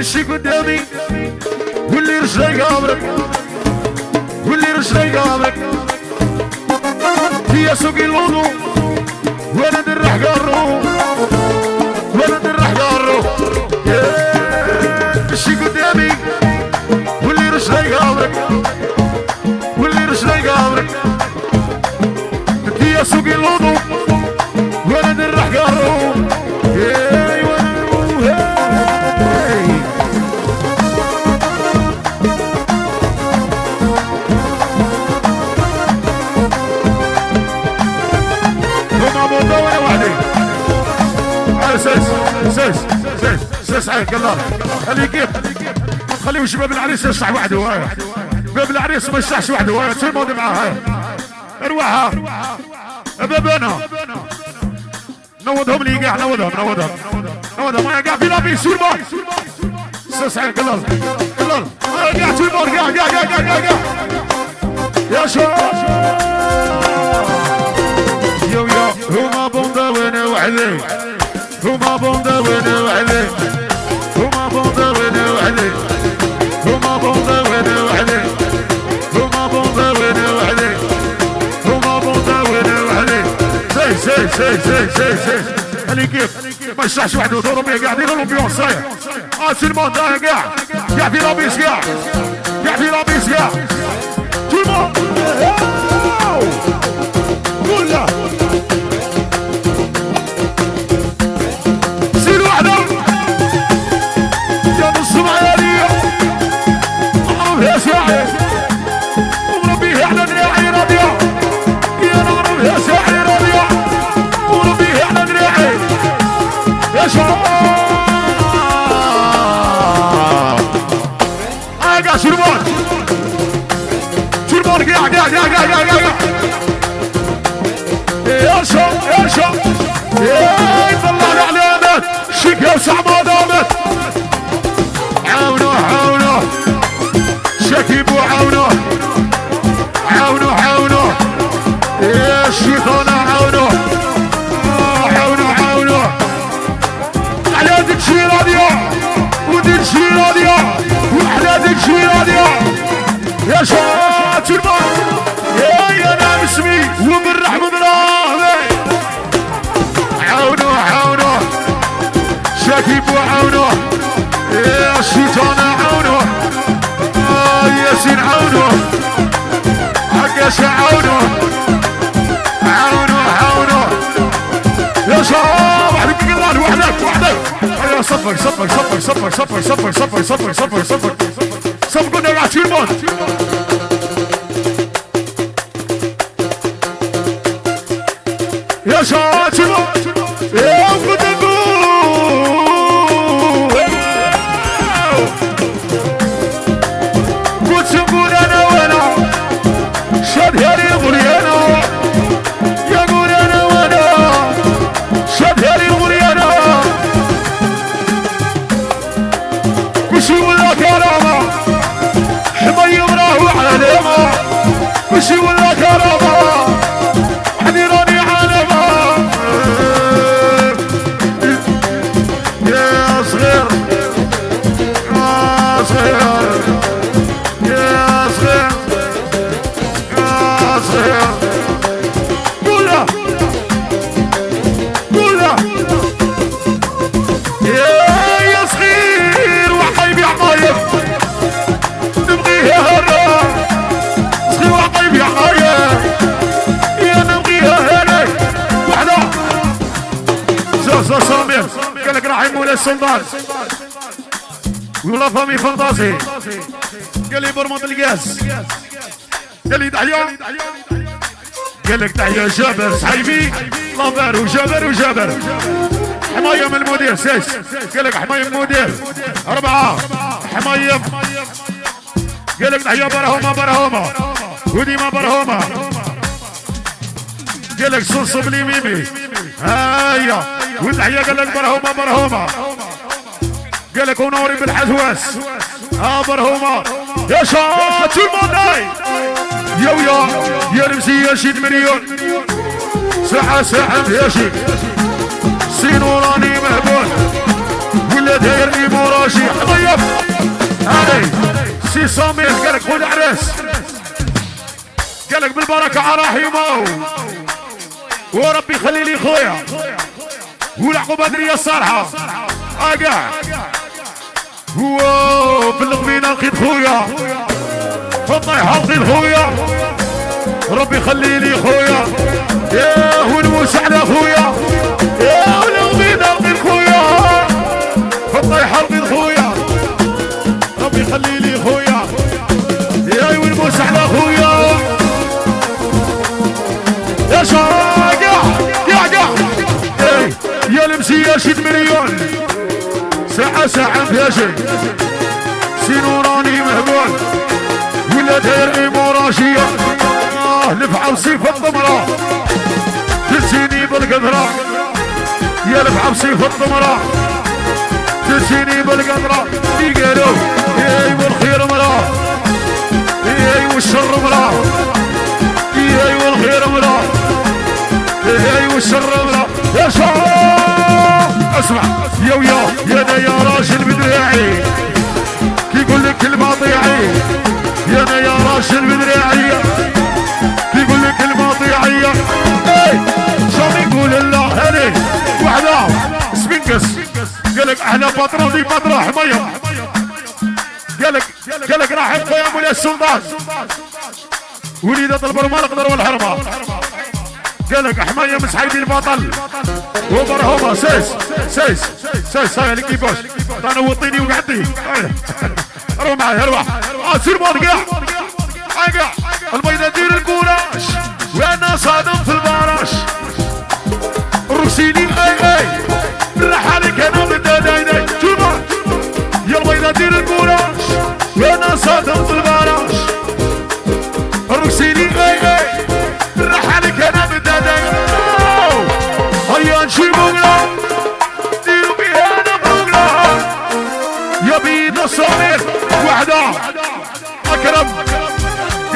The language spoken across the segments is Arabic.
مشي قدامي واللي رجلي قابرك واللي رجلي قابرك هي سوقي الوضو ولد الرح قارو ولد الرح قارو مشي قدامي واللي رجلي قابرك واللي رجلي قابرك هي سوقي الوضو ولد الرح قارو ساس عليك الله خليه كيف خليه شباب العريس يشرح وحده باب العريس ما يشرحش وحده شو الموضوع معاه ارواحها بابنا نوضهم لي قاع نوضهم ما قاع في لابي سوربان ساس عليك الله قاع سوربان قاع يا شباب يو هما بوندا وانا وحدي هما بوندا وانا وحدي هما بوندا وانا وحدي هما بوندا وانا وحدي هما بوندا وانا وحدي هما بوندا وانا وحدي سي خلي كيف ما يشرحش وحده دورهم قاعدين الامبيونس سي الموند قاع في لابيس قاع في لابيس قاع تو الموند كلها يا شاعر وربيه على دراعي ربيع يا نعرف يا شاعر ربيع وربيه على دراعي يا شاعر قاع شربان قاع يا شاعر يا طلعنا علامات شيك يا سعماد آمد عاونوه شكيب وعاونوه عاونوه يا الشيطان عاونوه على ديك شي راديو وديك شي راديو وعلى ديك شي راديو يا شات الماء يا انا اسمي وبالرحمة دراهمي عاونوه شكيب وعاونوه يا الشيطان عاونوه ياسين عاونوه عكاش عاونوه يا شباب وحدك قران وحدك يا صفر قلنا راح تشيلمون يا شباب يا قدقو وتقول انا وانا شاد يا غريانا يقول انا وانا شاد يا غريانا وشي ولا كرامه حمي وراه علامه وشي ولا كرامه حذروني علامه يا صغير يا صغير يا صغير قولها يا صغير وحبيبي عماير نبغيها هنا صغير وحبيبي عماير يا نبغيها هنا وحده زوز صامير قالك راح يمول السلطان ولا فامي فانتازي قال لي برمض القاس قال لي تحية قال لك تحية جابر صحيبي لابر وجابر حماية من المدير سيس قال لك حماية من المدير 4 حماية قال لك تحية برهومة وديما برهومة قال لك صوص بلي ميمي هيا وتحية قال لك برهومة قال لك ونوري بالحزواس برهومة يا شاط الموناي يا رمسي يا شيد مليون ساعة يا شيد سينوراني مهبول ولا داير ايموراشي حضيف هاني سي سمير قالك خذ عرس قالك بالبركة على رحيمه وربي يخلي لي خويا والعقوبة بدرية الصالحة اقع هو في القبيلة لقيت خويا في الطيحة لقيت خويا ربي يخلي لي خويا يا ونموس على خويا يا والقبيلة لقيت خويا في الطيحة لقيت خويا ربي يخلي لي خويا يا ونموس على خويا يا شاقع يا المسيا شد مليون ساعة فيها شي سينوراني مهبول ولا داير ايموراشية لفعة وسيف الضمرة تنسيني بالقدرة يا لفعة وسيف الضمرة تنسيني بالقدرة يقالوا ياي والخير مراه ياي والشر مراه ياي والخير مراه ياي والشر مراه يا شباب اسمع يا انا يا راجل بدراعي كي يقول لك المطيعي يا انا يا راجل بدراعي كي يقول لك المطيعي شو يقول الله هني وحده سبنكس قال لك احنا بطرودي بطرة حمية قال لك راح يبقى يا مولاي السلطان وليدة البرمال القدر والحرمة قال لك حماية مسحيدي البطل وبرهومة سيس هاي اللي كيفاش انا وطيني وقعدي روح معي اروح سير موت قاع البيضة دير الكوراش وانا صادم في البراش الروسيني اي لحالك انا بدايداي شوفوا يا البيضة دير الكوراش وانا صادم في البراش الروسيني اي لحالك انا بدايداي هيا نشيل بوغلا ديروا بيها انا بوغلا يا بيضة صغير وحدة اكرم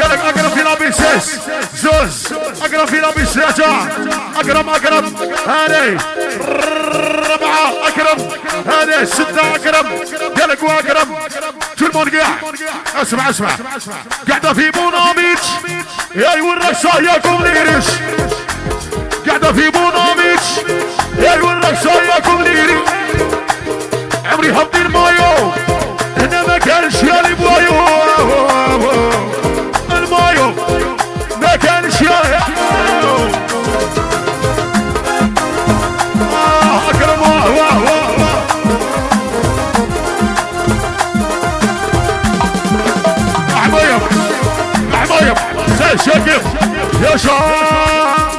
قالك اكرم في لابيسيس زوز اكرم في لابيس رجع اكرم هاني ربعة اكرم هاني ستة اكرم قالك واكرم شو المون قاع اسمع قاعدة في بوناميتش ياي والرقصة ياكم ليرش قاعدة في بوناميتش ياي والرقصة ياكم ليري عمري هبدي المايو هنا ما كانش يالي بوايو المايو ما كانش يالي اكرم واه حبايب سيد شاكف يا شام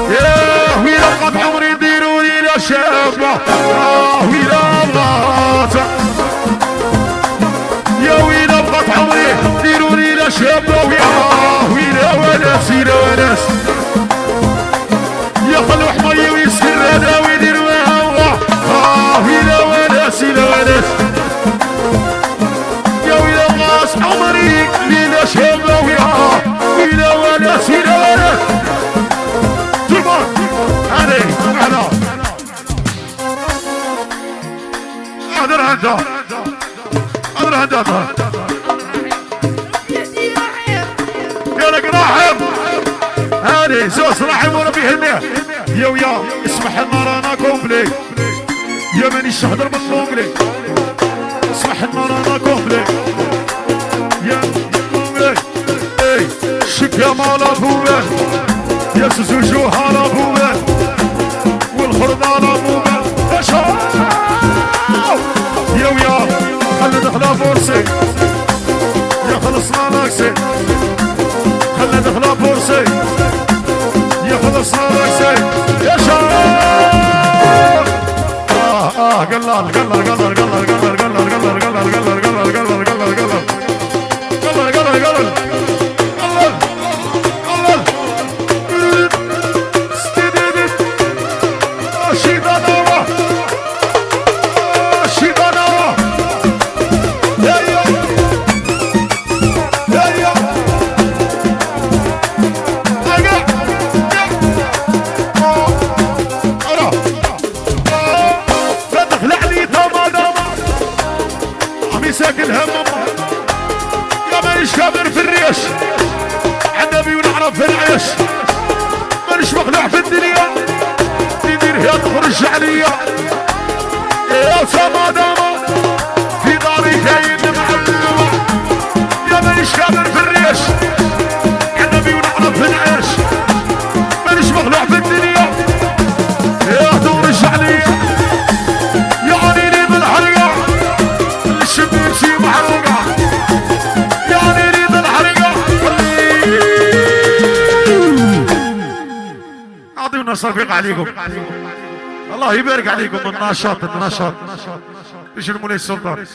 يا ويلا بقى بعمري ديروا لي يا شابة ويلا بغات يا ويلا بقى بعمري ديروا لي يا شابة ويلا وناس يا خلو حماية ويسكر هذا ويديروا هوا ويلا وناس يا ويلا غاس عمري ليلة شابة ويلا وناس تربط هذي معنا اهدر هندا يالك راحم هذي زوز راحم وربي هنيه يا اسمح النار انا كومبلي يا ماني الشهدر بالطونقلي اسمح النار انا كومبلي يا كومبلي اي شك يا مالا بوبه يا سوسو هالا بوبه والخرد على بوبه يا خلي دخلها بورسي يا خلصنا لاكسي خلي دخلها بورسي يا خلصنا لاكسي يا شباب لا تخلعني تمام اللي ساكنها ماما يا مانيش كابر في الريش عالنبي ونعرف في العيش مانيش مخلوع في الدنيا يدير هي تخرج عليا يا سما داما في داري كاين معلومة يا مانيش كابر في الريش عالنبي ونعرف في العيش مانيش مخلوع في الدنيا يا تخرج عليا يعني لي بالحرقة الشب يمشي محروقة يعني لي بالحرقة اعطيونا صفيق عليكم الله يبارك عليكم النشاط ايش المولي السلطان